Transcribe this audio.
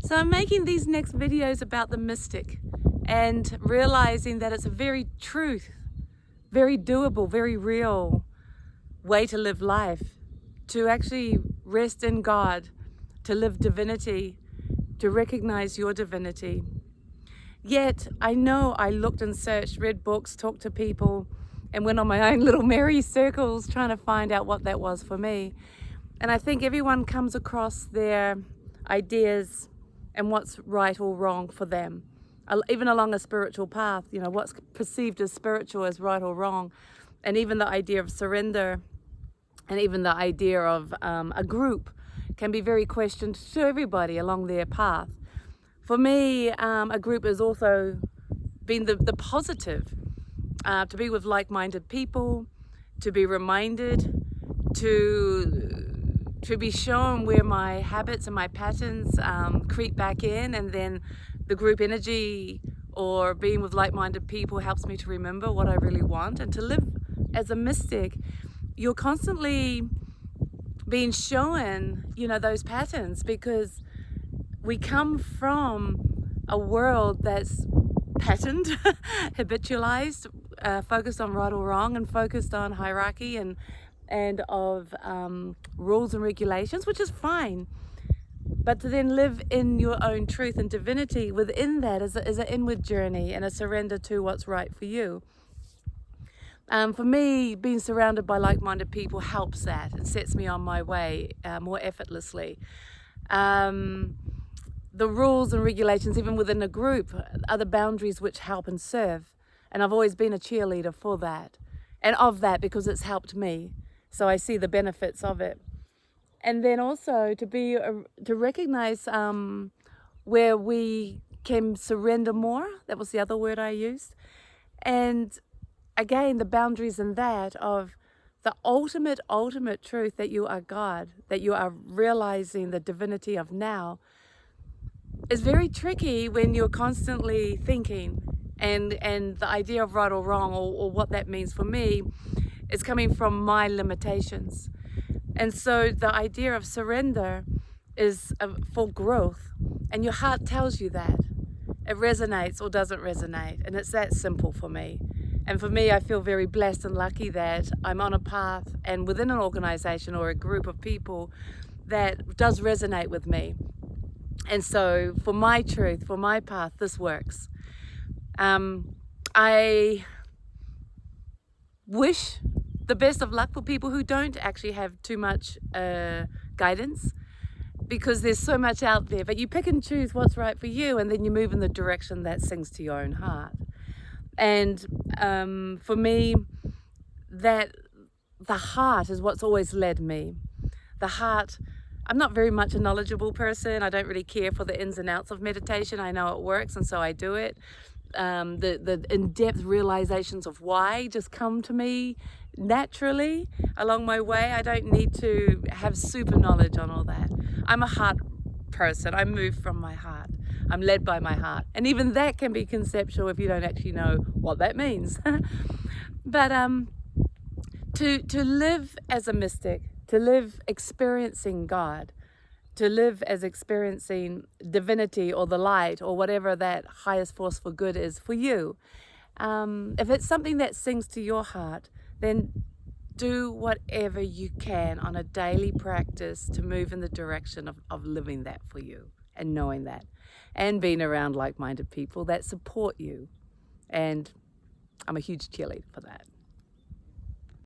So I'm making these next videos about the mystic and realizing that it's a very truth, very doable, very real way to live life, to actually rest in God, to live divinity, to recognize your divinity. Yet I know I looked and searched, read books, talked to people, and went on my own little merry circles trying to find out what that was for me. And I think everyone comes across their ideas and what's right or wrong for them. Even along a spiritual path, you know, what's perceived as spiritual as right or wrong. And even the idea of surrender and even the idea of a group can be very questioned to everybody along their path. For me, a group has also been the positive, to be with like-minded people, to be reminded, to be shown where my habits and my patterns creep back in, and then the group energy or being with like-minded people helps me to remember what I really want. And to live as a mystic, you're constantly being shown, you know, those patterns, because we come from a world that's patterned, habitualized, focused on right or wrong, and focused on hierarchy and of rules and regulations, which is fine. But to then live in your own truth and divinity within that is an inward journey and a surrender to what's right for you. For me, being surrounded by like-minded people helps that and sets me on my way more effortlessly. The rules and regulations, even within a group, are the boundaries which help and serve. And I've always been a cheerleader for that, and of that, because it's helped me. So I see the benefits of it. And then also to recognize where we can surrender more. That was the other word I used. And again, the boundaries in that of the ultimate truth that you are God, that you are realizing the divinity of now, is very tricky when you're constantly thinking, and the idea of right or wrong, or what that means for me, is coming from my limitations. And so the idea of surrender is for growth, and your heart tells you that. It resonates or doesn't resonate, and it's that simple for me. And for me, I feel very blessed and lucky that I'm on a path and within an organization or a group of people that does resonate with me. And so for my truth, for my path, this works. I wish the best of luck for people who don't actually have too much guidance, because there's so much out there, but you pick and choose what's right for you, and then you move in the direction that sings to your own heart. And for me, that the heart is what's always led me. The heart, I'm not very much a knowledgeable person. I don't really care for the ins and outs of meditation. I know it works, and so I do it. The in-depth realizations of why just come to me naturally along my way. I don't need to have super knowledge on all that. I'm a heart person. I move from my heart. I'm led by my heart. And even that can be conceptual if you don't actually know what that means. But to live as a mystic, to live experiencing God, to live as experiencing divinity or the light or whatever that highest force for good is for you. If it's something that sings to your heart, then do whatever you can on a daily practice to move in the direction of living that for you and knowing that, and being around like-minded people that support you. And I'm a huge cheerleader for that.